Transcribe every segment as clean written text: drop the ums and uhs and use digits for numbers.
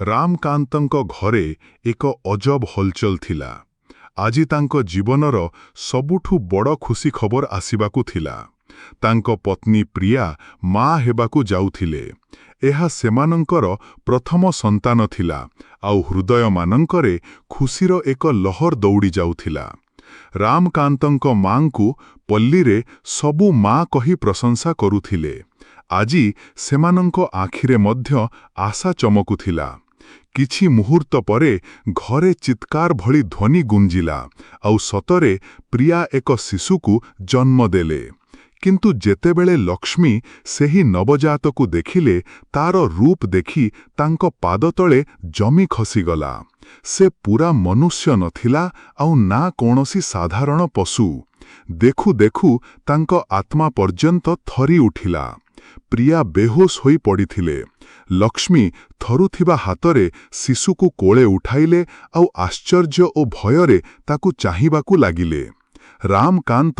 ରାମକାନ୍ତଙ୍କ ଘରେ ଏକ ଅଜବ ହଲଚଲ ଥିଲା। ଆଜି ତାଙ୍କ ଜୀବନର ସବୁଠୁ ବଡ଼ ଖୁସି ଖବର ଆସିବାକୁ ଥିଲା। ତାଙ୍କ ପତ୍ନୀ ପ୍ରିୟା ମା ହେବାକୁ ଯାଉଥିଲେ। ଏହା ସେମାନଙ୍କର ପ୍ରଥମ ସନ୍ତାନ ଥିଲା, ଆଉ ହୃଦୟମାନଙ୍କରେ ଖୁସିର ଏକ ଲହର ଦୌଡ଼ି ଯାଉଥିଲା। ରାମକାନ୍ତଙ୍କ ମାଙ୍କୁ ପଲ୍ଲୀରେ ସବୁ ମା କହି ପ୍ରଶଂସା କରୁଥିଲେ। ଆଜି ସେମାନଙ୍କ ଆଖିରେ ମଧ୍ୟ ଆଶା ଚମକୁଥିଲା। କିଛି ମୁହୂର୍ତ୍ତ ପରେ ଘରେ ଚିତ୍କାର ଭଳି ଧ୍ୱନି ଗୁଞ୍ଜିଲା, ଆଉ ସତରେ ପ୍ରିୟା ଏକ ଶିଶୁକୁ ଜନ୍ମ ଦେଲେ। କିନ୍ତୁ ଯେତେବେଳେ ଲକ୍ଷ୍ମୀ ସେହି ନବଜାତକୁ ଦେଖିଲେ, ତାର ରୂପ ଦେଖି ତାଙ୍କ ପାଦତଳେ ଜମି ଖସିଗଲା। ସେ ପୂରା ମନୁଷ୍ୟ ନଥିଲା, ଆଉ ନା କୌଣସି ସାଧାରଣ ପଶୁ। ଦେଖୁ ଦେଖୁ ତାଙ୍କ ଆତ୍ମା ପର୍ଯ୍ୟନ୍ତ ଥରି ଉଠିଲା। ପ୍ରିୟା ବେହୋସ ହୋଇ ପଡ଼ିଥିଲେ। ଲକ୍ଷ୍ମୀ ଥରୁଥିବା ହାତରେ ଶିଶୁକୁ କୋଳେ ଉଠାଇଲେ, ଆଉ ଆଶ୍ଚର୍ଯ୍ୟ ଓ ଭୟରେ ତାକୁ ଚାହିଁବାକୁ ଲାଗିଲେ। ରାମକାନ୍ତ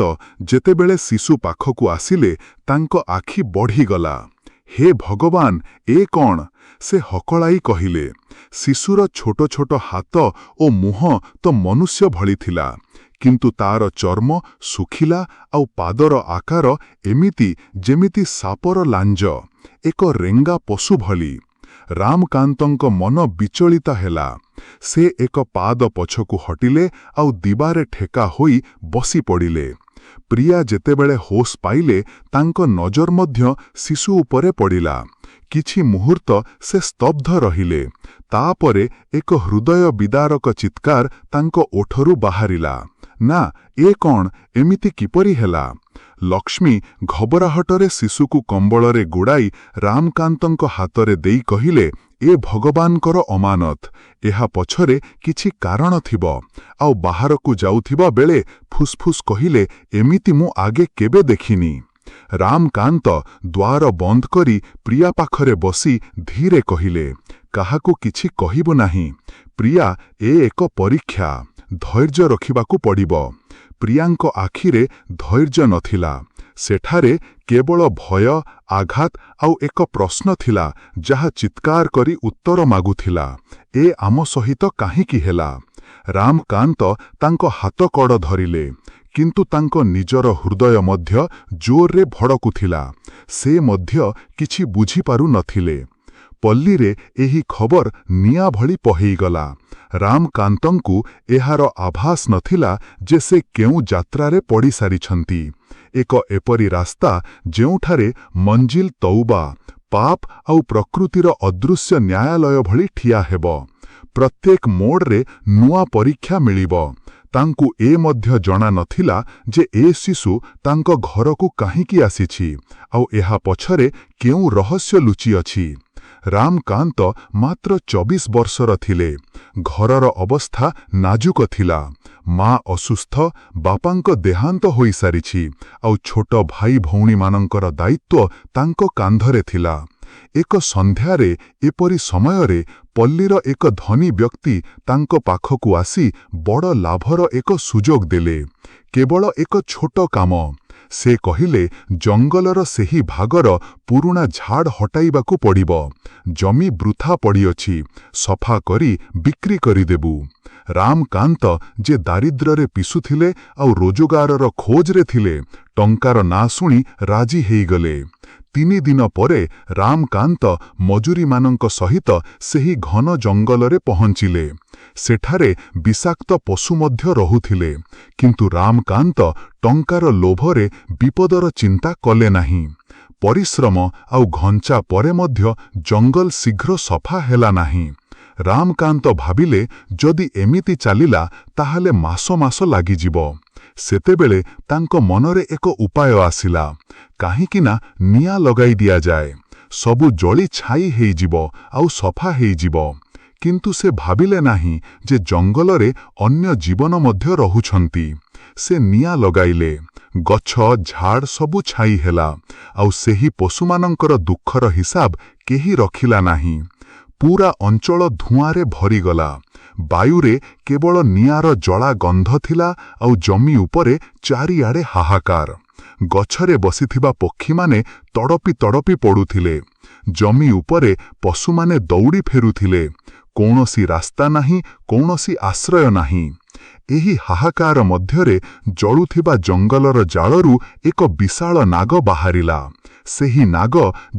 ଯେତେବେଳେ ଶିଶୁ ପାଖକୁ ଆସିଲେ, ତାଙ୍କ ଆଖି ବଢ଼ିଗଲା। ହେ ଭଗବାନ, ଏ କଣ? ସେ ହକଳାଇ କହିଲେ। ଶିଶୁର ଛୋଟ ଛୋଟ ହାତ ଓ ମୁହଁ ତ ମନୁଷ୍ୟ ଭଳି ଥିଲା, କିନ୍ତୁ ତାର ଚର୍ମ ଶୁଖିଲା, ଆଉ ପାଦର ଆକାର ଏମିତି ଯେମିତି ସାପର ଲାଞ୍ଜ, ଏକ ରେଙ୍ଗା ପଶୁ ଭଳି। ରାମକାନ୍ତଙ୍କ ମନ ବିଚଳିତ ହେଲା। ସେ ଏକ ପାଦ ପଛକୁ ହଟିଲେ, ଆଉ ଦିବାରେ ଠେକା ହୋଇ ବସି ପଡ଼ିଲେ। ପ୍ରିୟା ଯେତେବେଳେ ହୋସ ପାଇଲେ, ତାଙ୍କ ନଜର ମଧ୍ୟ ଶିଶୁ ଉପରେ ପଡ଼ିଲା। କିଛି ମୁହୂର୍ତ୍ତ ସେ ସ୍ତବ୍ଧ ରହିଲେ। ତାପରେ ଏକ ହୃଦୟ ବିଦାରକ ଚିତ୍କାର ତାଙ୍କ ଓଠରୁ ବାହାରିଲା, ନା, ଏ କଣ? ଏମିତି କିପରି ହେଲା? ଲକ୍ଷ୍ମୀ ଘବରାହଟରେ ଶିଶୁକୁ କମ୍ବଳରେ ଗୁଡ଼ାଇ ରାମକାନ୍ତଙ୍କ ହାତରେ ଦେଇ କହିଲେ, ଏ ଭଗବାନଙ୍କର ଅମାନତ। ଏହା ପଛରେ କିଛି କାରଣ ଥିବ। ଆଉ ବାହାରକୁ ଯାଉଥିବା ବେଳେ ଫୁସ୍ଫୁସ୍ କହିଲେ, ଏମିତି ମୁଁ ଆଗେ କେବେ ଦେଖିନି। ରାମକାନ୍ତ ଦ୍ୱାର ବନ୍ଦ କରି ପ୍ରିୟା ପାଖରେ ବସି ଧୀରେ କହିଲେ, କାହାକୁ କିଛି କହିବୁ ନାହିଁ। ପ୍ରିୟା, ଏ ଏକ ପରୀକ୍ଷା। ଧୈର୍ଯ୍ୟ ରଖିବାକୁ ପଡ଼ିବ। ପ୍ରିୟାଙ୍କ ଆଖିରେ ଧୈର୍ଯ୍ୟ ନଥିଲା। ସେଠାରେ କେବଳ ଭୟ, ଆଘାତ ଆଉ ଏକ ପ୍ରଶ୍ନ ଥିଲା, ଯାହା ଚିତ୍କାର କରି ଉତ୍ତର ମାଗୁଥିଲା। ଏ ଆମ ସହିତ କାହିଁକି ହେଲା? ରାମକାନ୍ତ ତାଙ୍କ ହାତ କଡ଼ ଧରିଲେ, କିନ୍ତୁ ତାଙ୍କ ନିଜର ହୃଦୟ ମଧ୍ୟ ଜୋରରେ ଭଡ଼କୁଥିଲା। ସେ ମଧ୍ୟ କିଛି ବୁଝିପାରୁ ନଥିଲେ। ପଲ୍ଲୀରେ ଏହି ଖବର ନିଆଁ ଭଳି ପହେଇଗଲା। ରାମକାନ୍ତଙ୍କୁ ଏହାର ଆଭାସ ନଥିଲା ଯେ ସେ କେଉଁ ଯାତ୍ରାରେ ପଡ଼ିସାରିଛନ୍ତି। ଏକ ଏପରି ରାସ୍ତା ଯେଉଁଠାରେ ମଞ୍ଜିଲ ତୌବା, ପାପ ଆଉ ପ୍ରକୃତିର ଅଦୃଶ୍ୟ ନ୍ୟାୟାଳୟ ଭଳି ଠିଆ ହେବ। ପ୍ରତ୍ୟେକ ମୋଡ଼ରେ ନୂଆ ପରୀକ୍ଷା ମିଳିବ। ତାଙ୍କୁ ଏ ମଧ୍ୟ ଜଣା ନଥିଲା ଯେ ଏ ଶିଶୁ ତାଙ୍କ ଘରକୁ କାହିଁକି ଆସିଛି, ଆଉ ଏହା ପଛରେ କେଉଁ ରହସ୍ୟ ଲୁଚିଅଛି। ରାମକାନ୍ତ ମାତ୍ର 24 ବର୍ଷର ଥିଲେ। ଘରର ଅବସ୍ଥା ନାଜୁକ ଥିଲା। ମା ଅସୁସ୍ଥ, ବାପାଙ୍କ ଦେହାନ୍ତ ହୋଇସାରିଛି, ଆଉ ଛୋଟ ଭାଇ ଭଉଣୀମାନଙ୍କର ଦାୟିତ୍ୱ ତାଙ୍କ କାନ୍ଧରେ ଥିଲା। ଏକ ସନ୍ଧ୍ୟାରେ, ଏପରି ସମୟରେ ପଲ୍ଲୀର ଏକ ଧନୀ ବ୍ୟକ୍ତି ତାଙ୍କ ପାଖକୁ ଆସି ବଡ଼ ଲାଭର ଏକ ସୁଯୋଗ ଦେଲେ। କେବଳ ଏକ ଛୋଟ କାମ। ସେ କହିଲେ, ଜଙ୍ଗଲର ସେହି ଭାଗର ପୁରୁଣା ଝାଡ଼ ହଟାଇବାକୁ ପଡ଼ିବ। ଜମି ବୃଥା ପଡ଼ିଅଛି, ସଫା କରି ବିକ୍ରି କରିଦେବୁ। ରାମକାନ୍ତ ଯେ ଦାରିଦ୍ର୍ୟରେ ପିସୁଥିଲେ ଆଉ ରୋଜଗାରର ଖୋଜରେ ଥିଲେ, ଟଙ୍କାର ନାଁ ଶୁଣି ରାଜି ହେଇଗଲେ। 3 ଦିନ ପରେ ରାମକାନ୍ତ ମଜୁରୀମାନଙ୍କ ସହିତ ସେହି ଘନ ଜଙ୍ଗଲରେ ପହଞ୍ଚିଲେ। ସେଠାରେ ବିଷାକ୍ତ ପଶୁ ମଧ୍ୟ ରହୁଥିଲେ, କିନ୍ତୁ ରାମକାନ୍ତ ଟଙ୍କାର ଲୋଭରେ ବିପଦର ଚିନ୍ତା କଲେ ନାହିଁ। ପରିଶ୍ରମ ଆଉ ଘଞ୍ଚା ପରେ ମଧ୍ୟ ଜଙ୍ଗଲ ଶୀଘ୍ର ସଫା ହେଲା ନାହିଁ। ରାମକାନ୍ତ ଭାବିଲେ, ଯଦି ଏମିତି ଚାଲିଲା ତାହେଲେ ମାସ ମାସ ଲାଗିଯିବ। ସେତେବେଳେ ତାଙ୍କ ମନରେ ଏକ ଉପାୟ ଆସିଲା। କାହିଁକି ନା ନିଆଁ ଲଗାଇ ଦିଆଯାଏ। ସବୁ ଜଳି ଛାଇ ହେଇଯିବ, ଆଉ ସଫା ହେଇଯିବ। କିନ୍ତୁ ସେ ଭାବିଲେ ନାହିଁ ଯେ ଜଙ୍ଗଲରେ ଅନ୍ୟ ଜୀବନ ମଧ୍ୟ ରହୁଛନ୍ତି। ସେ ନିଆଁ ଲଗାଇଲେ। ଗଛ, ଝାଡ଼ ସବୁ ଛାଇ ହେଲା, ଆଉ ସେହି ପଶୁମାନଙ୍କର ଦୁଃଖର ହିସାବ କେହି ରଖିଲା ନାହିଁ। ପୂରା ଅଞ୍ଚଳ ଧୂଆଁରେ ଭରିଗଲା। ବାୟୁରେ କେବଳ ନିଆଁର ଜଳା ଗନ୍ଧ ଥିଲା, ଆଉ ଜମି ଉପରେ ଚାରିଆଡ଼େ ହାହାକାର। ଗଛରେ ବସିଥିବା ପକ୍ଷୀମାନେ ତଡ଼ପି ତଡ଼ପି ପଡ଼ୁଥିଲେ। ଜମି ଉପରେ ପଶୁମାନେ ଦୌଡ଼ି ଫେରୁଥିଲେ। କୌଣସି ରାସ୍ତା ନାହିଁ, କୌଣସି ଆଶ୍ରୟ ନାହିଁ। ଏହି ହାହାକାର ମଧ୍ୟରେ ଜଳୁଥିବା ଜଙ୍ଗଲର ଜାଳରୁ ଏକ ବିଶାଳ ନାଗ ବାହାରିଲା। ସେହି ନାଗ,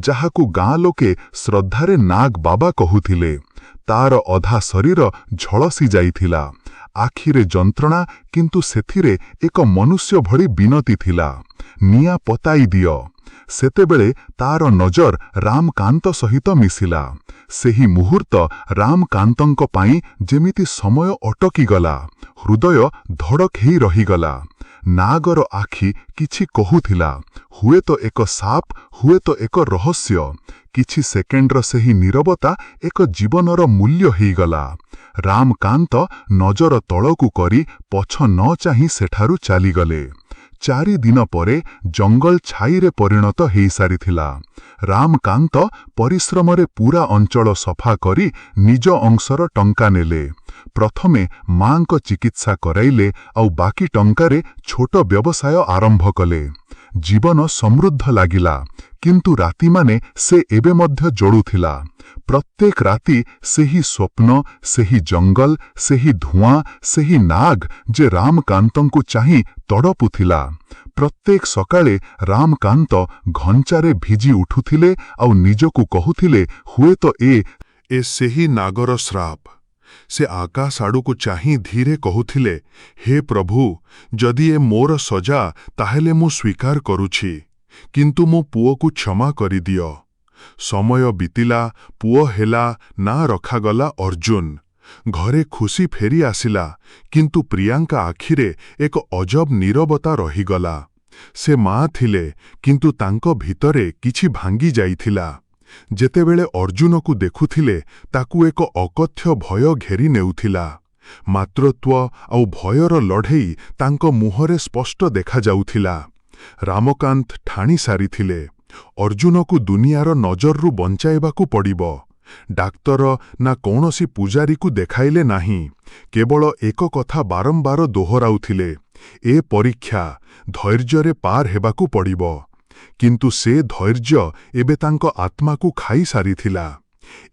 ଯାହାକୁ ଗାଁ ଲୋକେ ଶ୍ରଦ୍ଧାରେ ନାଗ ବାବା କହୁଥିଲେ। ତାର ଅଧା ଶରୀର ଝଳସି ଯାଇଥିଲା। ଆଖିରେ ଯନ୍ତ୍ରଣା, କିନ୍ତୁ ସେଥିରେ ଏକ ମନୁଷ୍ୟ ଭଳି ବିନତି ଥିଲା। ନିଆଁ ପତାଇ ଦିଅ। ସେତେବେଳେ ତାର ନଜର ରାମକାନ୍ତ ସହିତ ମିଶିଲା। ସେହି ମୁହୂର୍ତ୍ତ ରାମକାନ୍ତଙ୍କ ପାଇଁ ଯେମିତି ସମୟ ଅଟକିଗଲା। ହୃଦୟ ଧଡ଼କ ହେଇ ରହିଗଲା। ନାଗର ଆଖି କିଛି କହୁଥିଲା, ହୁଏତ ଏକ ସାପ, ହୁଏତ ଏକ ରହସ୍ୟ। କିଛି ସେକେଣ୍ଡର ସେହି ନୀରବତା ଏକ ଜୀବନର ମୂଲ୍ୟ ହେଇଗଲା। ରାମକାନ୍ତ ନଜର ତଳକୁ କରି ପଛ ନ ଚାହିଁ ସେଠାରୁ ଚାଲିଗଲେ। 4 ଦିନ ପରେ ଜଙ୍ଗଲ ଛାଇରେ ପରିଣତ ହେଇସାରିଥିଲା। ରାମକାନ୍ତ ପରିଶ୍ରମରେ ପୂରା ଅଞ୍ଚଳ ସଫା କରି ନିଜ ଅଂଶର ଟଙ୍କା ନେଲେ। ପ୍ରଥମେ ମାଙ୍କ ଚିକିତ୍ସା କରାଇଲେ, ଆଉ ବାକି ଟଙ୍କାରେ ଛୋଟ ବ୍ୟବସାୟ ଆରମ୍ଭ କଲେ। ଜୀବନ ସମୃଦ୍ଧ ଲାଗିଲା, କିନ୍ତୁ ରାତିମାନେ ସେ ଏବେ ମଧ୍ୟ ଜଳୁଥିଲା। ପ୍ରତ୍ୟେକ ରାତି ସେହି ସ୍ୱପ୍ନ, ସେହି ଜଙ୍ଗଲ, ସେହି ଧୂଆଁ, ସେହି ନାଗ ଯେ ରାମକାନ୍ତଙ୍କୁ ଚାହିଁ ତଡ଼ପୁଥିଲା। ପ୍ରତ୍ୟେକ ସକାଳେ ରାମକାନ୍ତ ଘଞ୍ଚାରେ ଭିଜି ଉଠୁଥିଲେ ଆଉ ନିଜକୁ କହୁଥିଲେ, ହୁଏତ ଏ ସେହି ନାଗର ଶ୍ରାପ। ସେ ଆକାଶ ଆଡ଼କୁ ଚାହିଁ ଧୀରେ କହୁଥିଲେ, ହେ ପ୍ରଭୁ, ଯଦି ଏ ମୋର ସଜା, ତାହେଲେ ମୁଁ ସ୍ୱୀକାର କରୁଛି, କିନ୍ତୁ ମୋ ପୁଅକୁ କ୍ଷମା କରିଦିଅ। ସମୟ ବିତିଲା, ପୁଅ ହେଲା, ନାଁ ରଖାଗଲା ଅର୍ଜୁନ। ଘରେ ଖୁସି ଫେରି ଆସିଲା, କିନ୍ତୁ ପ୍ରିୟାଙ୍କା ଆଖିରେ ଏକ ଅଜବ ନୀରବତା ରହିଗଲା। ସେ ମା ଥିଲେ, କିନ୍ତୁ ତାଙ୍କ ଭିତରେ କିଛି ଭାଙ୍ଗି ଯାଇଥିଲା। ଯେତେବେଳେ ଅର୍ଜୁନକୁ ଦେଖୁଥିଲେ, ତାକୁ ଏକ ଅକଥ୍ୟ ଭୟ ଘେରି ନେଉଥିଲା। ମାତୃତ୍ୱ ଆଉ ଭୟର ଲଢ଼େଇ ତାଙ୍କ ମୁହଁରେ ସ୍ପଷ୍ଟ ଦେଖାଯାଉଥିଲା। ରାମକାନ୍ତ ଠାଣି ସାରିଥିଲେ, ଅର୍ଜୁନକୁ ଦୁନିଆର ନଜରରୁ ବଞ୍ଚାଇବାକୁ ପଡ଼ିବ। ଡାକ୍ତର ନା କୌଣସି ପୂଜାରୀକୁ ଦେଖାଇଲେ ନାହିଁ, କେବଳ ଏକ କଥା ବାରମ୍ବାର ଦୋହରାଉଥିଲେ, ଏ ପରୀକ୍ଷା, ଧୈର୍ଯ୍ୟରେ ପାର ହେବାକୁ ପଡ଼ିବ। କିନ୍ତୁ ସେ ଧୈର୍ଯ୍ୟ ଏବେ ତାଙ୍କ ଆତ୍ମାକୁ ଖାଇସାରିଥିଲା।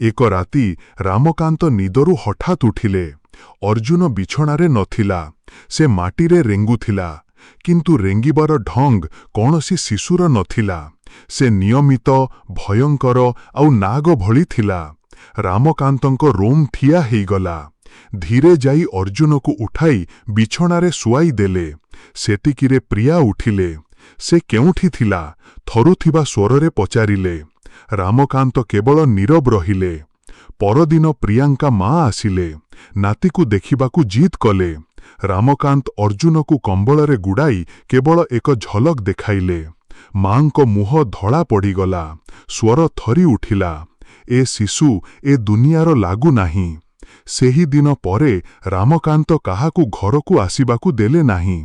ଏକ ରାତି ରାମକାନ୍ତ ନିଦରୁ ହଠାତ୍ ଉଠିଲେ। ଅର୍ଜୁନ ବିଛଣାରେ ନଥିଲା। ସେ ମାଟିରେ ରେଙ୍ଗୁଥିଲା, କିନ୍ତୁ ରେଙ୍ଗିବାର ଢଙ୍ଗ କୌଣସି ଶିଶୁର ନଥିଲା। ସେ ନିୟମିତ, ଭୟଙ୍କର ଆଉ ନାଗ ଭଳି ଥିଲା। ରାମକାନ୍ତଙ୍କ ରୋମ ଠିଆ ହେଇଗଲା। ଧୀରେ ଯାଇ ଅର୍ଜୁନକୁ ଉଠାଇ ବିଛଣାରେ ଶୁଆଇ ଦେଲେ। ସେତିକିରେ ପ୍ରିୟା ଉଠିଲେ। ସେ କେଉଁଠି ଥିଲା? ଥରୁଥିବା ସ୍ୱରରେ ପଚାରିଲେ। ରାମକାନ୍ତ କେବଳ ନୀରବ ରହିଲେ। ପରଦିନ ପ୍ରିୟାଙ୍କା ମା ଆସିଲେ। ନାତିକୁ ଦେଖିବାକୁ ଜିଦ୍ କଲେ। ରାମକାନ୍ତ ଅର୍ଜୁନକୁ କମ୍ବଳରେ ଗୁଡ଼ାଇ କେବଳ ଏକ ଝଲକ ଦେଖାଇଲେ। ମାଙ୍କ ମୁହଁ ଧଳା ପଡ଼ିଗଲା। ସ୍ୱର ଥରି ଉଠିଲା, ଏ ଶିଶୁ ଏ ଦୁନିଆର ଲାଗୁନାହିଁ। ସେହି ଦିନ ପରେ ରାମକାନ୍ତ କାହାକୁ ଘରକୁ ଆସିବାକୁ ଦେଲେ ନାହିଁ।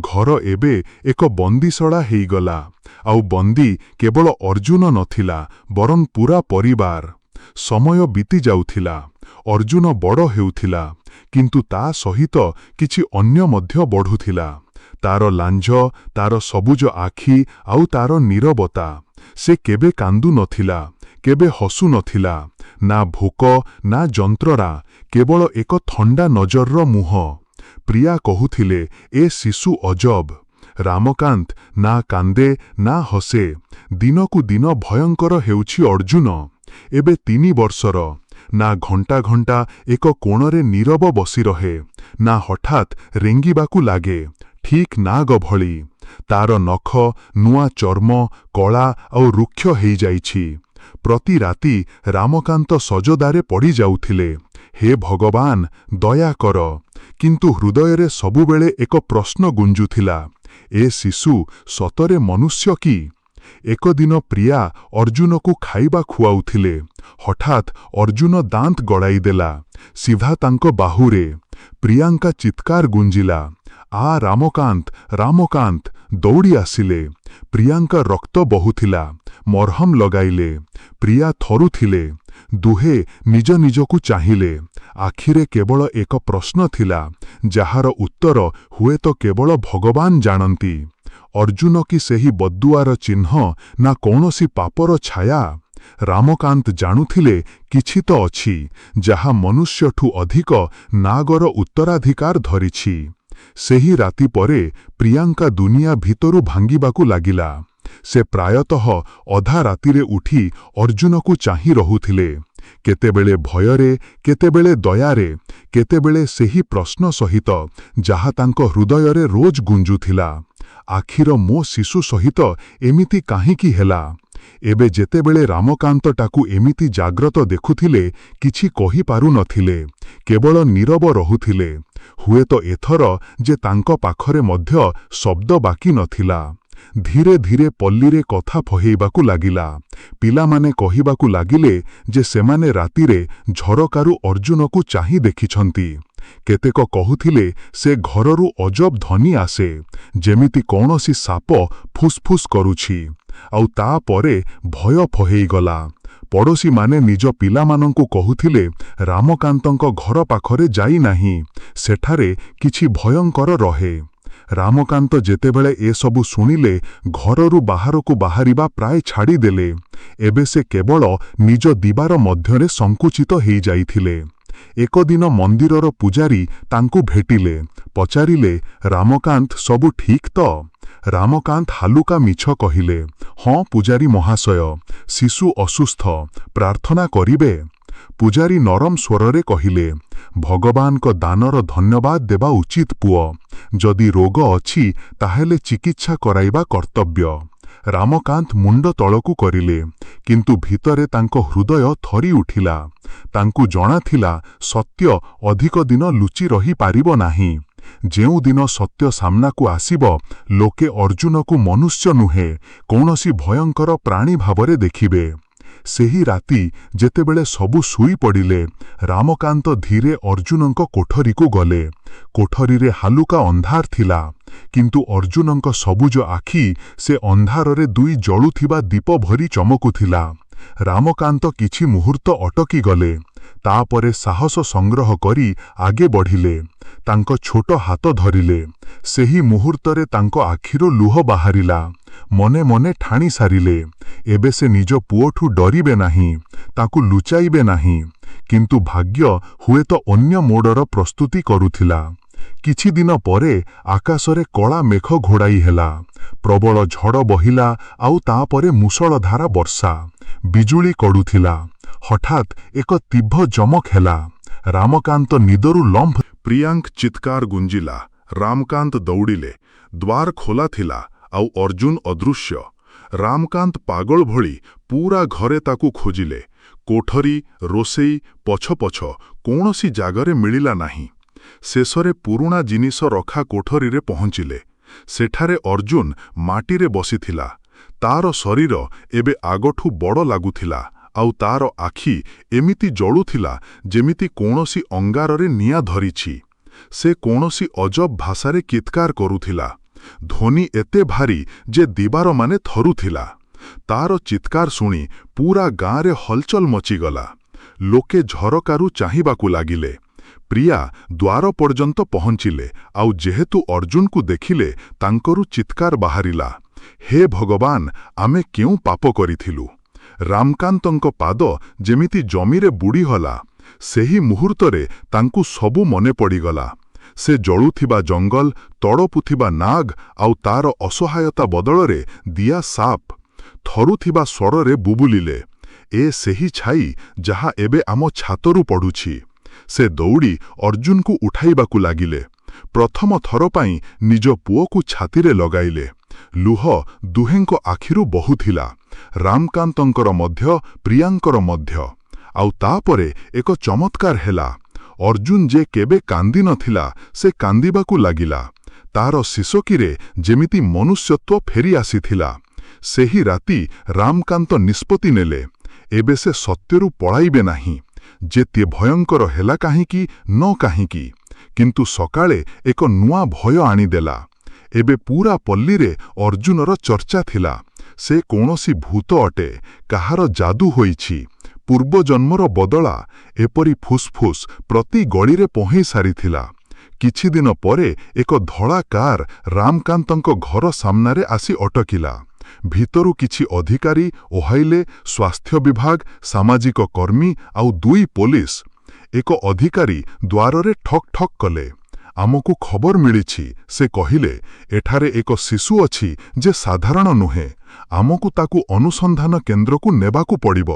ଘର ଏବେ ଏକ ବନ୍ଦୀଶାଳା ହେଇଗଲା। ଆଉ ବନ୍ଦୀ କେବଳ ଅର୍ଜୁନ ନଥିଲା, ବରଂ ପୂରା ପରିବାର। ସମୟ ବିତି ଯାଉଥିଲା। ଅର୍ଜୁନ ବଡ଼ ହେଉଥିଲା, କିନ୍ତୁ ତା ସହିତ କିଛି ଅନ୍ୟ ମଧ୍ୟ ବଢ଼ୁଥିଲା। ତାର ଲାଞ୍ଜ, ତାର ସବୁଜ ଆଖି ଆଉ ତାର ନୀରବତା। ସେ କେବେ କାନ୍ଦୁ ନଥିଲା, କେବେ ହସୁ ନଥିଲା। ନା ଭୋକ, ନା ଯନ୍ତ୍ରଣା, କେବଳ ଏକ ଥଣ୍ଡା ନଜରର ମୁହଁ। ପ୍ରିୟା କହୁଥିଲେ, ଏ ଶିଶୁ ଅଜବ। ରାମକାନ୍ତ ନା କାନ୍ଦେ, ନା ହସେ। ଦିନକୁ ଦିନ ଭୟଙ୍କର ହେଉଛି ଅର୍ଜୁନ। ଏବେ 3 ବର୍ଷର। ନା ଘଣ୍ଟା ଘଣ୍ଟା ଏକ କୋଣରେ ନୀରବ ବସି ରହେ, ନା ହଠାତ୍ ରେଙ୍ଗିବାକୁ ଲାଗେ, ଠିକ୍ ନାଗ ଭଳି। ତାର ନଖ, ନୂଆ ଚର୍ମ, କଳା ଆଉ ରୁକ୍ଷ ହେଇଯାଇଛି। ପ୍ରତି ରାତି ରାମକାନ୍ତ ସଜଦାରେ ପଡ଼ି ଯାଉଥିଲେ, ହେ ଭଗବାନ, ଦୟା କର। କିନ୍ତୁ ହୃଦୟରେ ସବୁବେଳେ ଏକ ପ୍ରଶ୍ନ ଗୁଞ୍ଜୁଥିଲା, ଏ ଶିଶୁ ସତରେ ମନୁଷ୍ୟ କି? ଏକ ଦିନ ପ୍ରିୟା ଅର୍ଜୁନକୁ ଖାଇବା ଖୁଆଉଥିଲେ। ହଠାତ୍ ଅର୍ଜୁନ ଦାନ୍ତ ଗଳାଇଦେଲା, ସିଧା ତାଙ୍କ ବାହୁରେ। ପ୍ରିୟାଙ୍କା ଚିତ୍କାର ଗୁଞ୍ଜିଲା, ଆ ରାମକାନ୍ତ, ରାମକାନ୍ତ। ଦୌଡ଼ି ଆସିଲେ। ପ୍ରିୟାଙ୍କା ରକ୍ତ ବହୁଥିଲା। ମରହମ ଲଗାଇଲେ। ପ୍ରିୟା ଥରୁଥିଲେ। ଦୁହେଁ ନିଜ ନିଜକୁ ଚାହିଁଲେ। ଆଖିରେ କେବଳ ଏକ ପ୍ରଶ୍ନ ଥିଲା, ଯାହାର ଉତ୍ତର ହୁଏତ କେବଳ ଭଗବାନ ଜାଣନ୍ତି। ଅର୍ଜୁନ କି ସେହି ବଦ୍ଦୁଆର ଚିହ୍ନ, ନା କୌଣସି ପାପର ଛାୟା? ରାମକାନ୍ତ ଜାଣୁଥିଲେ କିଛି ତ ଅଛି ଯାହା ମନୁଷ୍ୟଠୁ ଅଧିକ ନାଗର ଉତ୍ତରାଧିକାର ଧରିଛି। ସେହି ରାତି ପରେ ପ୍ରିୟାଙ୍କା ଦୁନିଆ ଭିତରୁ ଭାଙ୍ଗିବାକୁ ଲାଗିଲା। ସେ ପ୍ରାୟତଃ ଅଧା ରାତିରେ ଉଠି ଅର୍ଜୁନକୁ ଚାହିଁ ରହୁଥିଲେ, କେତେବେଳେ ଭୟରେ, କେତେବେଳେ ଦୟାରେ, କେତେବେଳେ ସେହି ପ୍ରଶ୍ନ ସହିତ ଯାହା ତାଙ୍କ ହୃଦୟରେ ରୋଜ ଗୁଞ୍ଜୁଥିଲା, ଆଖିର ମୋ ଶିଶୁ ସହିତ ଏମିତି କାହିଁକି ହେଲା? ଏବେ ଯେତେବେଳେ ରାମକାନ୍ତ ତାକୁ ଏମିତି ଜାଗ୍ରତ ଦେଖୁଥିଲେ, କିଛି କହିପାରୁନଥିଲେ, କେବଳ ନୀରବ ରହୁଥିଲେ। ହୁଏତ ଏଥର ଯେ ତାଙ୍କ ପାଖରେ ମଧ୍ୟ ଶବ୍ଦ ବାକି ନଥିଲା। ଧୀରେ ଧୀରେ ପଲ୍ଲୀରେ କଥା ଫହେଇବାକୁ ଲାଗିଲା। ପିଲାମାନେ କହିବାକୁ ଲାଗିଲେ ଯେ ସେମାନେ ରାତିରେ ଝରକାରୁ ଅର୍ଜୁନକୁ ଚାହିଁ ଦେଖିଛନ୍ତି। କେତେକ କହୁଥିଲେ ସେ ଘରରୁ ଅଜବ ଧ୍ୱନି ଆସେ, ଯେମିତି କୌଣସି ସାପ ଫୁସ୍ଫୁସ୍ କରୁଛି। ଆଉ ତାପରେ ଭୟ ଫହେଇଗଲା। ପଡ଼ୋଶୀମାନେ ନିଜ ପିଲାମାନଙ୍କୁ କହୁଥିଲେ ରାମକାନ୍ତଙ୍କ ଘର ପାଖରେ ଯାଇନାହିଁ, ସେଠାରେ କିଛି ଭୟଙ୍କର ରହେ। ରାମକାନ୍ତ ଯେତେବେଳେ ଏସବୁ ଶୁଣିଲେ ଘରରୁ ବାହାରକୁ ବାହାରିବା ପ୍ରାୟ ଛାଡ଼ିଦେଲେ। ଏବେ ସେ କେବଳ ନିଜ ଦିବାର ମଧ୍ୟରେ ସଙ୍କୁଚିତ ହେଇଯାଇଥିଲେ। ଏକଦିନ ମନ୍ଦିରର ପୂଜାରୀ ତାଙ୍କୁ ଭେଟିଲେ, ପଚାରିଲେ, ରାମକାନ୍ତ ସବୁ ଠିକ୍ ତ? ରାମକାନ୍ତ ହାଲୁକା ମିଛ କହିଲେ, ହଁ ପୂଜାରୀ ମହାଶୟ, ଶିଶୁ ଅସୁସ୍ଥ, ପ୍ରାର୍ଥନା କରିବେ? ପୂଜାରୀ ନରମ ସ୍ୱରରେ କହିଲେ, ଭଗବାନଙ୍କ ଦାନର ଧନ୍ୟବାଦ ଦେବା ଉଚିତ ପୁଅ। ଯଦି ରୋଗ ଅଛି ତାହେଲେ ଚିକିତ୍ସା କରାଇବା କର୍ତ୍ତବ୍ୟ। ରାମକାନ୍ତ ମୁଣ୍ଡ ତଳକୁ କରିଲେ, କିନ୍ତୁ ଭିତରେ ତାଙ୍କ ହୃଦୟ ଥରି ଉଠିଲା। ତାଙ୍କୁ ଜଣାଥିଲା ସତ୍ୟ ଅଧିକ ଦିନ ଲୁଚି ରହିପାରିବ ନାହିଁ। ଯେଉଁଦିନ ସତ୍ୟ ସାମ୍ନାକୁ ଆସିବ, ଲୋକେ ଅର୍ଜୁନକୁ ମନୁଷ୍ୟ ନୁହେଁ, କୌଣସି ଭୟଙ୍କର ପ୍ରାଣୀ ଭାବରେ ଦେଖିବେ। ସେହି ରାତି ଯେତେବେଳେ ସବୁ ଶୋଇପଡ଼ିଲେ, ରାମକାନ୍ତ ଧୀରେ ଅର୍ଜୁନଙ୍କ କୋଠରୀକୁ ଗଲେ। କୋଠରୀରେ ହାଲୁକା ଅନ୍ଧାର ଥିଲା, କିନ୍ତୁ ଅର୍ଜୁନଙ୍କ ସବୁଜ ଆଖି ସେ ଅନ୍ଧାରରେ ଦୁଇ ଜଳୁଥିବା ଦୀପ ଭରି ଚମକୁଥିଲା। ରାମକାନ୍ତ କିଛି ମୁହୂର୍ତ୍ତ ଅଟକିଗଲେ, ତାପରେ ସାହସ ସଂଗ୍ରହ କରି ଆଗେ ବଢ଼ିଲେ। ତାଙ୍କ ଛୋଟ ହାତ ଧରିଲେ। ସେହି ମୁହୂର୍ତ୍ତରେ ତାଙ୍କ ଆଖିରୁ ଲୁହ ବାହାରିଲା। ମନେ ମନେ ଠାଣି ସାରିଲେ, ଏବେ ସେ ନିଜ ପୁଅଠୁ ଡରିବେ ନାହିଁ, ତାକୁ ଲୁଚାଇବେ ନାହିଁ। କିନ୍ତୁ ଭାଗ୍ୟ ହୁଏତ ଅନ୍ୟ ମୋଡ଼ର ପ୍ରସ୍ତୁତି କରୁଥିଲା। କିଛି ଦିନ ପରେ ଆକାଶରେ କଳା ମେଘ ଘୋଡ଼ାଇ ହେଲା। ପ୍ରବଳ ଝଡ଼ ବହିଲା, ଆଉ ତାପରେ ମୂଷଳଧାରା ବର୍ଷା। ବିଜୁଳି କଡ଼ୁଥିଲା। ହଠାତ୍ ଏକ ତୀବ୍ର ଚମକ ହେଲା। ରାମକାନ୍ତ ନିଦରୁ ଲମ୍ଫ। ପ୍ରିୟାଙ୍କ ଚିତ୍କାର ଗୁଞ୍ଜିଲା। ରାମକାନ୍ତ ଦୌଡ଼ିଲେ। ଦ୍ୱାର ଖୋଲା ଥିଲା, ଆଉ ଅର୍ଜୁନ ଅଦୃଶ୍ୟ। ରାମକାନ୍ତ ପାଗଳ ଭଳି ପୂରା ଘରେ ତାକୁ ଖୋଜିଲେ। କୋଠରୀ, ରୋଷେଇ, ପଛ ପଛ କୌଣସି ଜାଗାରେ ମିଳିଲା ନାହିଁ। ଶେଷରେ ପୁରୁଣା ଜିନିଷ ରଖା କୋଠରୀରେ ପହଞ୍ଚିଲେ। ସେଠାରେ ଅର୍ଜୁନ ମାଟିରେ ବସିଥିଲା। ତାର ଶରୀର ଏବେ ଆଗଠୁ ବଡ଼ ଲାଗୁଥିଲା, ଆଉ ତାର ଆଖି ଏମିତି ଜଳୁଥିଲା ଯେମିତି କୌଣସି ଅଙ୍ଗାରରେ ନିଆଁ ଧରିଛି। ସେ କୌଣସି ଅଜବ ଭାଷାରେ ଚିତ୍କାର କରୁଥିଲା। ଧ୍ୱନି ଏତେ ଭାରୀ ଯେ ଦିବାରମାନେ ଥରୁଥିଲା। ତାର ଚିତ୍କାର ଶୁଣି ପୂରା ଗାଁରେ ହଲଚଲ ମଚିଗଲା। ଲୋକେ ଝରକାରୁ ଚାହିଁବାକୁ ଲାଗିଲେ। ପ୍ରିୟା ଦ୍ୱାର ପର୍ଯ୍ୟନ୍ତ ପହଞ୍ଚିଲେ, ଆଉ ଯେହେତୁ ଅର୍ଜୁନକୁ ଦେଖିଲେ, ତାଙ୍କରୁ ଚିତ୍କାର ବାହାରିଲା, ହେ ଭଗବାନ, ଆମେ କେଉଁ ପାପ କରିଥିଲୁ? ରାମକାନ୍ତଙ୍କ ପାଦ ଯେମିତି ଜମିରେ ବୁଡ଼ିଗଲା। ସେହି ମୁହୂର୍ତ୍ତରେ ତାଙ୍କୁ ସବୁ ମନେ ପଡ଼ିଗଲା। ସେ ଜଳୁଥିବା ଜଙ୍ଗଲ, ତଡ଼ପୁଥିବା ନାଗ, ଆଉ ତାର ଅସହାୟତା ବଦଳରେ ଦିଆ ସାପ। ଥରୁଥିବା ସ୍ୱରରେ ବୁବୁଲିଲେ, ଏ ସେହି ଛାଇ ଯାହା ଏବେ ଆମ ଛାତରୁ ପଡ଼ୁଛି। ସେ ଦୌଡ଼ି ଅର୍ଜୁନକୁ ଉଠାଇବାକୁ ଲାଗିଲେ। ପ୍ରଥମ ଥର ପାଇଁ ନିଜ ପୁଅକୁ ଛାତିରେ ଲଗାଇଲେ। ଲୁହ ଦୁହେଁଙ୍କ ଆଖିରୁ ବହୁଥିଲା। ରାମକାନ୍ତଙ୍କର ମଧ୍ୟ, ପ୍ରିୟାଙ୍କର ମଧ୍ୟ। ଆଉ ତାପରେ ଏକ ଚମତ୍କାର ହେଲା। ଅର୍ଜୁନ ଯେ କେବେ କାନ୍ଦି ନଥିଲା, ସେ କାନ୍ଦିବାକୁ ଲାଗିଲା। ତାର ଶିଶକିରେ ଯେମିତି ମନୁଷ୍ୟତ୍ୱ ଫେରି ଆସିଥିଲା। ସେହି ରାତି ରାମକାନ୍ତ ନିଷ୍ପତ୍ତି ନେଲେ, ଏବେ ସେ ସତ୍ୟରୁ ପଳାଇବେ ନାହିଁ। ଯେତେ ଭୟଙ୍କର ହେଲା କାହିଁକି ନ କାହିଁକି, କିନ୍ତୁ ସକାଳେ ଏକ ନୂଆ ଭୟ ଆଣିଦେଲା। ଏବେ ପୂରା ପଲ୍ଲୀରେ ଅର୍ଜୁନର ଚର୍ଚ୍ଚା ଥିଲା। ସେ କୌଣସି ଭୂତ ଅଟେ, କାହାର ଯାଦୁ ହୋଇଛି, ପୂର୍ବଜନ୍ମର ବଦଳା, ଏପରି ଫୁସ୍ଫୁସ୍ ପ୍ରତି ଗଳିରେ ପହଁଇ ସାରିଥିଲା। କିଛିଦିନ ପରେ ଏକ ଧଳା କାର ରାମକାନ୍ତଙ୍କ ଘର ସାମ୍ନାରେ ଆସି ଅଟକିଲା। ଭିତରୁ କିଛି ଅଧିକାରୀ ଓହାଇଲେ, ସ୍ୱାସ୍ଥ୍ୟ ବିଭାଗ, ସାମାଜିକ କର୍ମୀ ଆଉ 2 ପୋଲିସ। ଏକ ଅଧିକାରୀ ଦ୍ୱାରରେ ଠକ୍ ଠକ୍ କଲେ। ଆମକୁ ଖବର ମିଳିଛି, ସେ କହିଲେ, ଏଠାରେ ଏକ ଶିଶୁ ଅଛି ଯେ ସାଧାରଣ ନୁହେଁ। ଆମକୁ ତାକୁ ଅନୁସନ୍ଧାନ କେନ୍ଦ୍ରକୁ ନେବାକୁ ପଡ଼ିବ।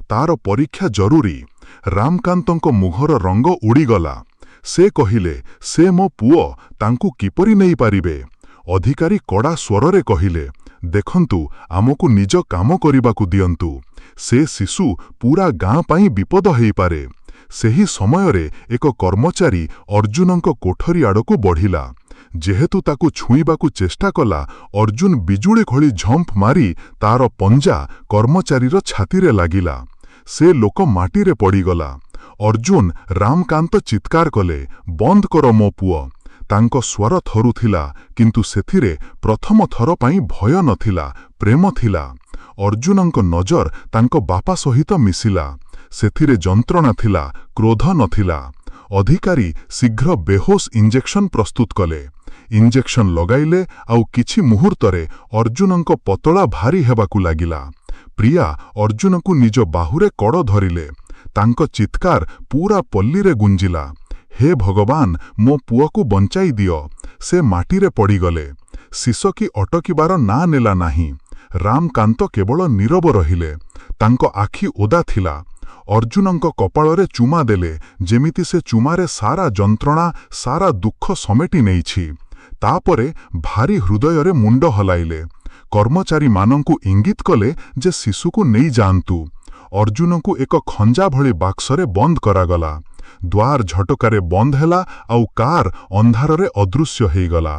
ତାର ପରୀକ୍ଷା ଜରୁରୀ। ରାମକାନ୍ତଙ୍କ ମୁହଁର ରଙ୍ଗ ଉଡ଼ିଗଲା। ସେ କହିଲେ, ସେ ମୋ ପୁଅ, ତାଙ୍କୁ କିପରି ନେଇପାରିବେ? ଅଧିକାରୀ କଡ଼ା ସ୍ୱରରେ କହିଲେ, ଦେଖନ୍ତୁ, ଆମକୁ ନିଜ କାମ କରିବାକୁ ଦିଅନ୍ତୁ। ସେ ଶିଶୁ ପୂରା ଗାଁ ପାଇଁ ବିପଦ ହେଇପାରେ। ସେହି ସମୟରେ ଏକ କର୍ମଚାରୀ ଅର୍ଜୁନଙ୍କ କୋଠରୀ ଆଡ଼କୁ ବଢ଼ିଲା। ଯେହେତୁ ତାକୁ ଛୁଇଁବାକୁ ଚେଷ୍ଟା କଲା, ଅର୍ଜୁନ ବିଜୁଳି ଭଳି ଝମ୍ପ ମାରି ତାର ପଞ୍ଜା କର୍ମଚାରୀର ଛାତିରେ ଲାଗିଲା। ସେ ଲୋକ ମାଟିରେ ପଡ଼ିଗଲା। ଅର୍ଜୁନ, ରାମକାନ୍ତ ଚିତ୍କାର କଲେ, ବନ୍ଦ କର ମୋ ପୁଅ। ତାଙ୍କ ସ୍ୱର ଥରୁଥିଲା, କିନ୍ତୁ ସେଥିରେ ପ୍ରଥମ ଥର ପାଇଁ ଭୟ ନଥିଲା, ପ୍ରେମ ଥିଲା। ଅର୍ଜୁନଙ୍କ ନଜର ତାଙ୍କ ବାପା ସହିତ ମିଶିଲା। ସେଥିରେ ଯନ୍ତ୍ରଣା ଥିଲା, କ୍ରୋଧ ନଥିଲା। ଅଧିକାରୀ ଶୀଘ୍ର ବେହୋସ ଇଞ୍ଜେକ୍ସନ ପ୍ରସ୍ତୁତ କଲେ। ଇଞ୍ଜେକ୍ସନ ଲଗାଇଲେ, ଆଉ କିଛି ମୁହୂର୍ତ୍ତରେ ଅର୍ଜୁନଙ୍କ ପତଳା ଭାରି ହେବାକୁ ଲାଗିଲା। ପ୍ରିୟା ଅର୍ଜୁନକୁ ନିଜ ବାହୁରେ କଡ଼ ଧରିଲେ। ତାଙ୍କ ଚିତ୍କାର ପୂରା ପଲ୍ଲୀରେ ଗୁଞ୍ଜିଲା, ହେ ଭଗବାନ, ମୋ ପୁଅକୁ ବଞ୍ଚାଇ ଦିଅ। ସେ ମାଟିରେ ପଡ଼ିଗଲେ। ଶିଶକି ଅଟକିବାର ନାଁ ନେଲା ନାହିଁ। ରାମକାନ୍ତ କେବଳ ନୀରବ ରହିଲେ। ତାଙ୍କ ଆଖି ଓଦା ଥିଲା। ଅର୍ଜୁନଙ୍କ କପାଳରେ ଚୁମା ଦେଲେ, ଯେମିତି ସେ ଚୁମାରେ ସାରା ଯନ୍ତ୍ରଣା, ସାରା ଦୁଃଖ ସମେଟି ନେଇଛି। ତାପରେ ଭାରି ହୃଦୟରେ ମୁଣ୍ଡ ହଲାଇଲେ। କର୍ମଚାରୀମାନଙ୍କୁ ଇଙ୍ଗିତ କଲେ ଯେ ଶିଶୁକୁ ନେଇଯାଆନ୍ତୁ। ଅର୍ଜୁନକୁ ଏକ ଖଞ୍ଜା ଭଳି ବାକ୍ସରେ ବନ୍ଦ କରାଗଲା। ଦ୍ୱାର ଝଟକାରେ ବନ୍ଦ ହେଲା, ଆଉ କାର୍ ଅନ୍ଧାରରେ ଅଦୃଶ୍ୟ ହେଇଗଲା।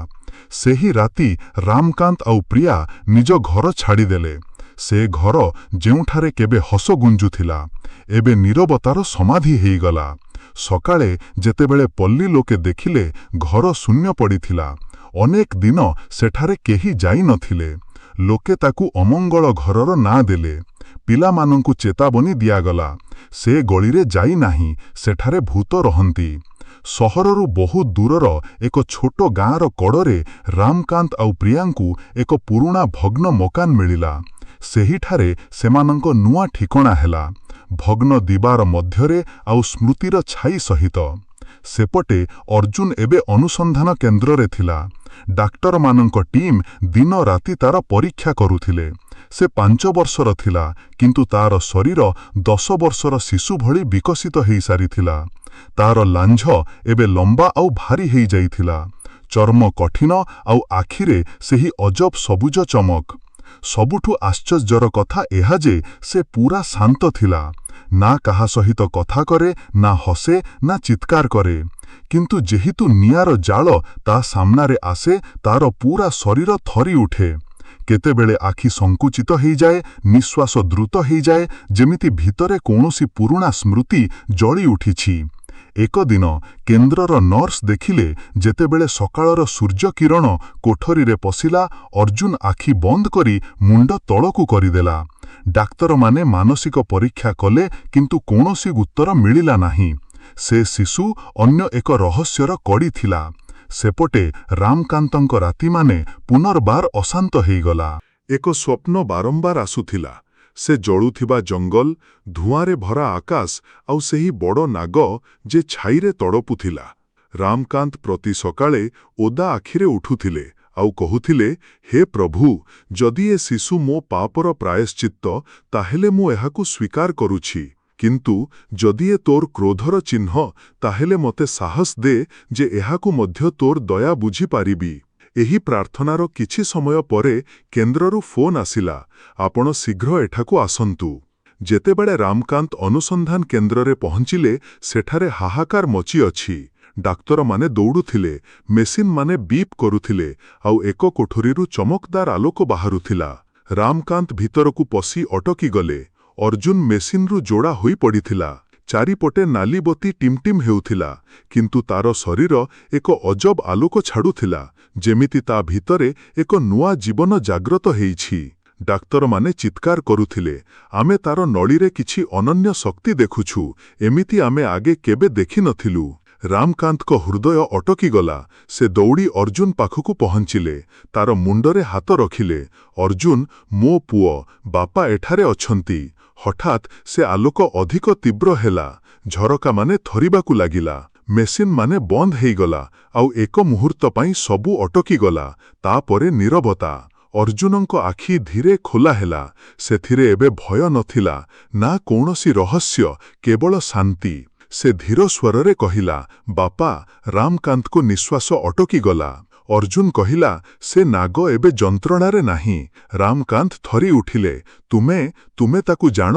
ସେହି ରାତି ରାମକାନ୍ତ ଆଉ ପ୍ରିୟା ନିଜ ଘର ଛାଡ଼ିଦେଲେ। ସେ ଘର ଯେଉଁଠାରେ କେବେ ହସ ଗୁଞ୍ଜୁଥିଲା, ଏବେ ନୀରବତାର ସମାଧି ହେଇଗଲା। ସକାଳେ ଯେତେବେଳେ ପଲ୍ଲୀ ଲୋକେ ଦେଖିଲେ, ଘର ଶୂନ୍ୟ ପଡ଼ିଥିଲା। ଅନେକ ଦିନ ସେଠାରେ କେହି ଯାଇନଥିଲେ। ଲୋକେ ତାକୁ ଅମଙ୍ଗଳ ଘରର ନାଁ ଦେଲେ। ପିଲାମାନଙ୍କୁ ଚେତାବନୀ ଦିଆଗଲା, ସେ ଗଳିରେ ଯାଇନାହିଁ, ସେଠାରେ ଭୂତ ରହନ୍ତି। ସହରରୁ ବହୁତ ଦୂରର ଏକ ଛୋଟ ଗାଁର କଡ଼ରେ ରାମକାନ୍ତ ଆଉ ପ୍ରିୟାଙ୍କୁ ଏକ ପୁରୁଣା ଭଗ୍ନ ମକାନ ମିଳିଲା। ସେହିଠାରେ ସେମାନଙ୍କ ନୂଆ ଠିକଣା ହେଲା, ଭଗ୍ନ ଦିବାର ମଧ୍ୟରେ ଆଉ ସ୍ମୃତିର ଛାଇ ସହିତ। ସେପଟେ ଅର୍ଜୁନ ଏବେ ଅନୁସନ୍ଧାନ କେନ୍ଦ୍ରରେ ଥିଲା। ଡାକ୍ତରମାନଙ୍କ ଟିମ୍ ଦିନ ରାତି ତାର ପରୀକ୍ଷା କରୁଥିଲେ। ସେ 5 ବର୍ଷର ଥିଲା, କିନ୍ତୁ ତାର ଶରୀର 10 ବର୍ଷର ଶିଶୁ ଭଳି ବିକଶିତ ହେଇସାରିଥିଲା। ତାର ଲାଞ୍ଜ ଏବେ ଲମ୍ବା ଆଉ ଭାରି ହେଇଯାଇଥିଲା। ଚର୍ମ କଠିନ, ଆଉ ଆଖିରେ ସେହି ଅଜବ ସବୁଜ ଚମକ। ସବୁଠୁ ଆଶ୍ଚର୍ଯ୍ୟର କଥା ଏହା ଯେ ସେ ପୂରା ଶାନ୍ତ ଥିଲା। ନା କାହା ସହିତ କଥା କରେ, ନା ହସେ, ନା ଚିତ୍କାର କରେ। କିନ୍ତୁ ଯେହେତୁ ନିଆଁର ଜାଳ ତା ସାମ୍ନାରେ ଆସେ, ତାର ପୂରା ଶରୀର ଥରି ଉଠେ। କେତେବେଳେ ଆଖି ସଙ୍କୁଚିତ ହେଇଯାଏ, ନିଶ୍ୱାସ ଦ୍ରୁତ ହେଇଯାଏ, ଯେମିତି ଭିତରେ କୌଣସି ପୁରୁଣା ସ୍ମୃତି ଜଳି ଉଠିଛି। एकदिन केन्द्रर नर्स देखिले जेतेबेले सकाळर सूर्यकिरण कोठरीरे पशिला अर्जुन आखि बंद करी मुंड तळकू करिदेला। डाक्तर माने मानसिक परीक्षा कले किंतु कौनसी उत्तर मिलिला नाही। से शिशु अन्य एक रहस्यर कड़ी थिला। सेपटे रामकांतंक राति माने पुनर्बार अशांत हेगला। एक स्वप्न बारंबार आसुथिला। से जळुथिबा जंगल, धुआरे भरा आकाश आउ सेही बड़ नाग जे छाईरे तड़पुथिला। रामकांत प्रति सकाळे ओदा आखिरे उठुथिले आउ कहुथिले, हे प्रभु, जदि ए शिशु मो पापर प्रायश्चित्त ताहेले मु एहाकु स्वीकार करुछि, किंतु जदि ए तोर क्रोधर चिन्ह ताहेले मते साहस दे जे एहाकु मध्य तोर दया बुझी पारिबी। एही प्रार्थनार किछि समय परे केन्द्ररु फोन आसिला, आपण शीघ्र एठाकु आसंतु। जेतेबेले रामकांत अनुसंधान केन्द्ररे पहुंचिले सेठारे हाहाकार मची अछि। डाक्तर माने दौड़ुथिले, मेसिन माने बीप करुथिले आउ एक कोठरीरु चमकदार आलोक बाहारुथिला। रामकांत भितरकु पसी अटकी गले। अर्जुन मेसिनरु जोड़ा होई पड़िथिला। चारिपटे नालीबती टिमटिम हेउथिला, किंतु तार शरीर एक अजब आलोक छाड़ुथिला, जेमिति ता भितरे एक नुआ जीवन जाग्रत हेइछि। डाक्तर माने चित्कार करुथिले, आमे तार नळीरे किछि अनन्य शक्ति देखुछु, एमिति आमे आगे केबे देखि नथिलु। ରାମକାନ୍ତଙ୍କ ହୃଦୟ ଅଟକିଗଲା। ସେ ଦୌଡ଼ି ଅର୍ଜୁନ ପାଖକୁ ପହଞ୍ଚିଲେ। ତାର ମୁଣ୍ଡରେ ହାତ ରଖିଲେ। ଅର୍ଜୁନ, ମୋ ପୁଅ, ବାପା ଏଠାରେ ଅଛନ୍ତି। ହଠାତ୍ ସେ ଆଲୋକ ଅଧିକ ତୀବ୍ର ହେଲା। ଝରକାମାନେ ଥରିବାକୁ ଲାଗିଲା। ମେସିନ୍ମାନେ ବନ୍ଦ ହେଇଗଲା। ଆଉ ଏକ ମୁହୂର୍ତ୍ତ ପାଇଁ ସବୁ ଅଟକିଗଲା। ତାପରେ ନୀରବତା। ଅର୍ଜୁନଙ୍କ ଆଖି ଧୀରେ ଖୋଲା ହେଲା। ସେଥିରେ ଏବେ ଭୟ ନଥିଲା, ନା କୌଣସି ରହସ୍ୟ, କେବଳ ଶାନ୍ତି। ସେ ଧୀର ସ୍ୱରରେ କହିଲା, ବାପା। ରାମକାନ୍ତଙ୍କ ନିଶ୍ୱାସ ଅଟକିଗଲା। ଅର୍ଜୁନ କହିଲା, ସେ ନାଗ ଏବେ ଯନ୍ତ୍ରଣାରେ ନାହିଁ। ରାମକାନ୍ତ ଥରି ଉଠିଲେ, ତୁମେ ତାକୁ ଜାଣ?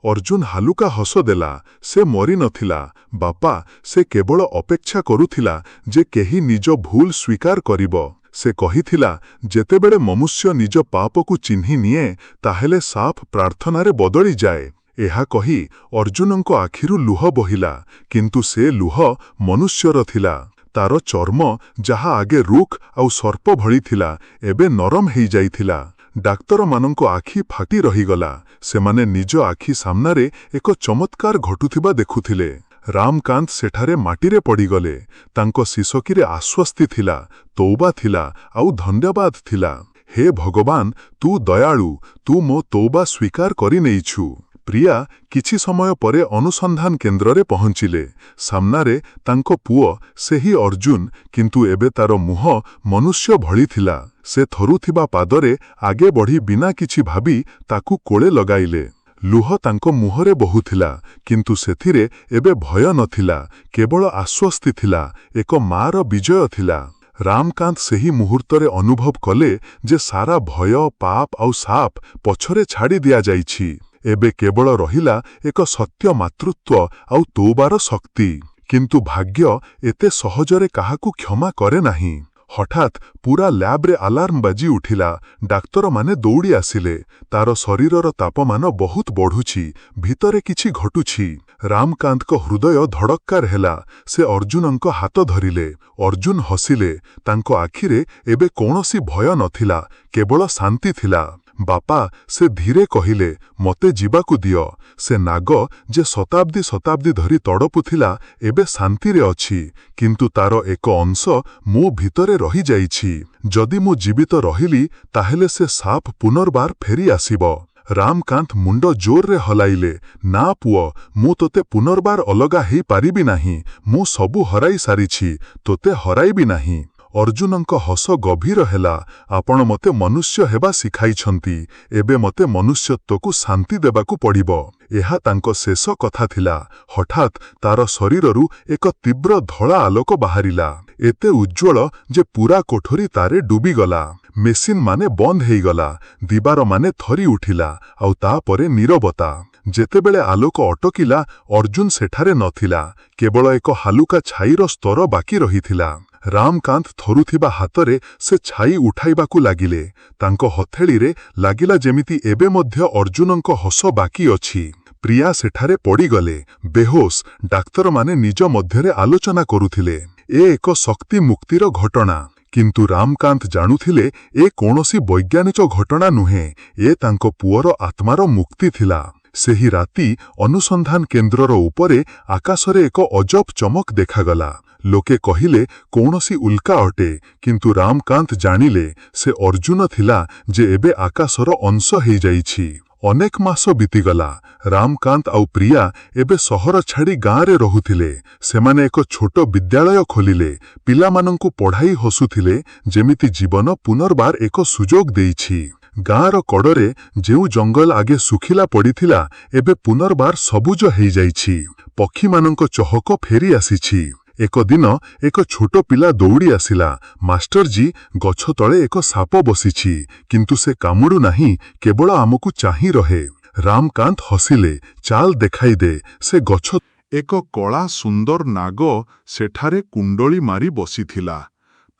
ଅର୍ଜୁନ ହାଲୁକା ହସ ଦେଲା। ସେ ମରି ନଥିଲା ବାପା, ସେ କେବଳ ଅପେକ୍ଷା କରୁଥିଲା ଯେ କେହି ନିଜ ଭୁଲ ସ୍ୱୀକାର କରିବ। ସେ କହିଥିଲା, ଯେତେବେଳେ ମନୁଷ୍ୟ ନିଜ ପାପକୁ ଚିହ୍ନି ନିଏ, ତାହେଲେ ସାଫ ପ୍ରାର୍ଥନାରେ ବଦଳିଯାଏ। ଏହା କହି ଅର୍ଜୁନଙ୍କ ଆଖିରୁ ଲୁହ ବୋହିଲା। କିନ୍ତୁ ସେ ଲୁହ ମନୁଷ୍ୟର ଥିଲା। ତାର ଚର୍ମ, ଯାହା ଆଗେ ରୁଖ ଆଉ ସର୍ପ ଭଳି ଥିଲା, ଏବେ ନରମ ହେଇଯାଇଥିଲା। ଡାକ୍ତରମାନଙ୍କ ଆଖି ଫାଟି ରହିଗଲା। ସେମାନେ ନିଜ ଆଖି ସାମ୍ନାରେ ଏକ ଚମତ୍କାର ଘଟୁଥିବା ଦେଖୁଥିଲେ। ରାମକାନ୍ତ ସେଠାରେ ମାଟିରେ ପଡ଼ିଗଲେ। ତାଙ୍କ ଶିଶକିରେ ଆଶ୍ୱସ୍ତି ଥିଲା, ତୌବା ଥିଲା, ଆଉ ଧନ୍ୟବାଦ ଥିଲା। ହେ ଭଗବାନ, ତୁ ଦୟାଳୁ, ତୁ ମୋ ତୌବା ସ୍ୱୀକାର କରିନେଇଛୁ। ପ୍ରିୟା କିଛି ସମୟ ପରେ ଅନୁସନ୍ଧାନ କେନ୍ଦ୍ରରେ ପହଞ୍ଚିଲେ। ସାମ୍ନାରେ ତାଙ୍କ ପୁଅ, ସେହି ଅର୍ଜୁନ, କିନ୍ତୁ ଏବେ ତାର ମୁହଁ ମନୁଷ୍ୟ ଭଳି ଥିଲା। ସେ ଥରୁଥିବା ପାଦରେ ଆଗେ ବଢ଼ି ବିନା କିଛି ଭାବି ତାକୁ କୋଳେ ଲଗାଇଲେ। ଲୁହ ତାଙ୍କ ମୁହଁରେ ବହୁଥିଲା, କିନ୍ତୁ ସେଥିରେ ଏବେ ଭୟ ନଥିଲା, କେବଳ ଆଶ୍ୱସ୍ତି ଥିଲା, ଏକ ମାର ବିଜୟ ଥିଲା। ରାମକାନ୍ତ ସେହି ମୁହୂର୍ତ୍ତରେ ଅନୁଭବ କଲେ ଯେ ସାରା ଭୟ, ପାପ ଆଉ ସାପ ପଛରେ ଛାଡ଼ି ଦିଆଯାଇଛି। ଏବେ କେବଳ ରହିଲା ଏକ ସତ୍ୟ ମାତୃତ୍ୱ ଆଉ ତୌବାର ଶକ୍ତି। କିନ୍ତୁ ଭାଗ୍ୟ ଏତେ ସହଜରେ କାହାକୁ କ୍ଷମା କରେ ନାହିଁ। ହଠାତ୍ ପୁରା ଲ୍ୟାବ୍ରେ ଆଲାର୍ମ ବାଜି ଉଠିଲା। ଡାକ୍ତରମାନେ ଦୌଡ଼ି ଆସିଲେ। ତାର ଶରୀରର ତାପମାନ ବହୁତ ବଢ଼ୁଛି, ଭିତରେ କିଛି ଘଟୁଛି। ରାମକାନ୍ତଙ୍କ ହୃଦୟ ଧଡ଼କ୍କାର ହେଲା। ସେ ଅର୍ଜୁନଙ୍କ ହାତ ଧରିଲେ। ଅର୍ଜୁନ ହସିଲେ। ତାଙ୍କ ଆଖିରେ ଏବେ କୌଣସି ଭୟ ନଥିଲା, କେବଳ ଶାନ୍ତି ଥିଲା। ବାପା, ସେ ଧୀରେ କହିଲେ, ମୋତେ ଯିବାକୁ ଦିଅ। ସେ ନାଗ, ଯେ ଶତାବ୍ଦୀ ଶତାବ୍ଦୀ ଧରି ତଡ଼ପୁଥିଲା, ଏବେ ଶାନ୍ତିରେ ଅଛି। କିନ୍ତୁ ତାର ଏକ ଅଂଶ ମୋ ଭିତରେ ରହିଯାଇଛି। ଯଦି ମୁଁ ଜୀବିତ ରହିଲି, ତାହେଲେ ସେ ସାପ ପୁନର୍ବାର ଫେରି ଆସିବ। ରାମକାନ୍ତ ମୁଣ୍ଡ ଜୋରରେ ହଲାଇଲେ। ନା ପୁଅ, ମୁଁ ତୋତେ ପୁନର୍ବାର ଅଲଗା ହେଇପାରିବି ନାହିଁ। ମୁଁ ସବୁ ହରାଇ ସାରିଛି, ତୋତେ ହରାଇବି ନାହିଁ। ଅର୍ଜୁନଙ୍କ ହସ ଗଭୀର ହେଲା। ଆପଣ ମୋତେ ମନୁଷ୍ୟ ହେବା ଶିଖାଇଛନ୍ତି, ଏବେ ମୋତେ ମନୁଷ୍ୟତ୍ୱକୁ ଶାନ୍ତି ଦେବାକୁ ପଡ଼ିବ। ଏହା ତାଙ୍କ ଶେଷ କଥା ଥିଲା। ହଠାତ୍ ତାର ଶରୀରରୁ ଏକ ତୀବ୍ର ଧଳା ଆଲୋକ ବାହାରିଲା। ଏତେ ଉଜ୍ଜ୍ୱଳ ଯେ ପୁରା କୋଠରୀ ତାରେ ଡୁବିଗଲା। ମେସିନ୍ମାନେ ବନ୍ଦ ହେଇଗଲା। ଦିବାରମାନେ ଥରି ଉଠିଲା। ଆଉ ତାପରେ ନୀରବତା। ଯେତେବେଳେ ଆଲୋକ ଅଟକିଲା, ଅର୍ଜୁନ ସେଠାରେ ନଥିଲା। କେବଳ ଏକ ହାଲୁକା ଛାଇର ସ୍ତର ବାକି ରହିଥିଲା। ରାମକାନ୍ତ ଥରୁଥିବା ହାତରେ ସେ ଛାଇ ଉଠାଇବାକୁ ଲାଗିଲେ। ତାଙ୍କ ହଥେଳିରେ ଲାଗିଲା ଯେମିତି ଏବେ ମଧ୍ୟ ଅର୍ଜୁନଙ୍କ ହସ ବାକି ଅଛି। ପ୍ରିୟା ସେଠାରେ ପଡ଼ିଗଲେ, ବେହୋସ୍। ଡାକ୍ତରମାନେ ନିଜ ମଧ୍ୟରେ ଆଲୋଚନା କରୁଥିଲେ। ଏକ ଶକ୍ତି ମୁକ୍ତିର ଘଟଣା। କିନ୍ତୁ ରାମକାନ୍ତ ଜାଣୁଥିଲେ, ଏ କୌଣସି ବୈଜ୍ଞାନିକ ଘଟଣା ନୁହେଁ, ଏ ତାଙ୍କ ପୁଅର ଆତ୍ମାର ମୁକ୍ତି ଥିଲା। ସେହି ରାତି ଅନୁସନ୍ଧାନ କେନ୍ଦ୍ରର ଉପରେ ଆକାଶରେ ଏକ ଅଜବ ଚମକ ଦେଖାଗଲା। ଲୋକେ କହିଲେ କୌଣସି ଉଲ୍କା ଅଟେ, କିନ୍ତୁ ରାମକାନ୍ତ ଜାଣିଲେ ସେ ଅର୍ଜୁନ ଥିଲା, ଯେ ଏବେ ଆକାଶର ଅଂଶ ହେଇଯାଇଛି। ଅନେକ ମାସ ବିତିଗଲା। ରାମକାନ୍ତ ଆଉ ପ୍ରିୟା ଏବେ ସହର ଛାଡ଼ି ଗାଁରେ ରହୁଥିଲେ। ସେମାନେ ଏକ ଛୋଟ ବିଦ୍ୟାଳୟ ଖୋଲିଲେ। ପିଲାମାନଙ୍କୁ ପଢ଼ାଇ ହସୁଥିଲେ, ଯେମିତି ଜୀବନ ପୁନର୍ବାର ଏକ ସୁଯୋଗ ଦେଇଛି। ଗାଁର କଡ଼ରେ ଯେଉଁ ଜଙ୍ଗଲ ଆଗେ ଶୁଖିଲା ପଡ଼ିଥିଲା, ଏବେ ପୁନର୍ବାର ସବୁଜ ହେଇଯାଇଛି। ପକ୍ଷୀମାନଙ୍କ ଚହକ ଫେରି ଆସିଛି। ଏକ ଦିନ ଏକ ଛୋଟ ପିଲା ଦୌଡ଼ି ଆସିଲା, ମାଷ୍ଟରଜୀ, ଗଛ ତଳେ ଏକ ସାପ ବସିଛି, କିନ୍ତୁ ସେ କାମୁଡ଼ୁ ନାହିଁ, କେବଳ ଆମକୁ ଚାହିଁ ରହେ। ରାମକାନ୍ତ ହସିଲେ, ଚାଲ ଦେଖାଇଦେ। ସେ ଗଛ ଏକ କଳା ସୁନ୍ଦର ନାଗ ସେଠାରେ କୁଣ୍ଡଳି ମାରି ବସିଥିଲା।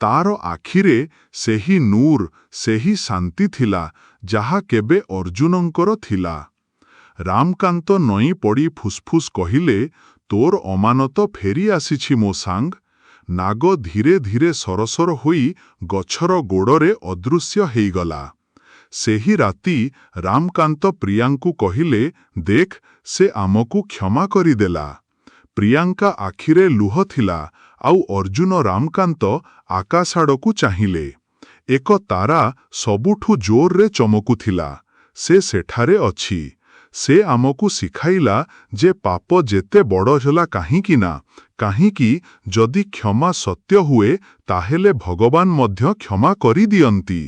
ତାର ଆଖିରେ ସେହି ନୂର, ସେହି ଶାନ୍ତି ଥିଲା, ଯାହା କେବେ ଅର୍ଜୁନଙ୍କର ଥିଲା। ରାମକାନ୍ତ ନଇଁ ପଡ଼ି ଫୁସ୍ଫୁସ୍ କହିଲେ, ତୋର ଅମାନତ ଫେରି ଆସିଛି ମୋ ସାଙ୍ଗ। ନାଗ ଧୀରେ ଧୀରେ ସରସର ହୋଇ ଗଛର ଗୋଡ଼ରେ ଅଦୃଶ୍ୟ ହେଇଗଲା। ସେହି ରାତି ରାମକାନ୍ତ ପ୍ରିୟାଙ୍କୁ କହିଲେ, ଦେଖ, ସେ ଆମକୁ କ୍ଷମା କରିଦେଲା। ପ୍ରିୟାଙ୍କା ଆଖିରେ ଲୁହ ଥିଲା ଆଉ ଅର୍ଜୁନ ରାମକାନ୍ତ ଆକାଶ ଆଡ଼କୁ ଚାହିଁଲେ। ଏକ ତାରା ସବୁଠୁ ଜୋରରେ ଚମକୁଥିଲା। ସେ ସେଠାରେ ଅଛି। ସେ ଆମକୁ ଶିଖାଇଲା ଯେ ପାପ ଯେତେ ବଡ଼ ହେଲା କାହିଁକି ଯଦି କ୍ଷମା ସତ୍ୟ ହୁଏ ତାହେଲେ ଭଗବାନ ମଧ୍ୟ କ୍ଷମା କରିଦିଅନ୍ତି।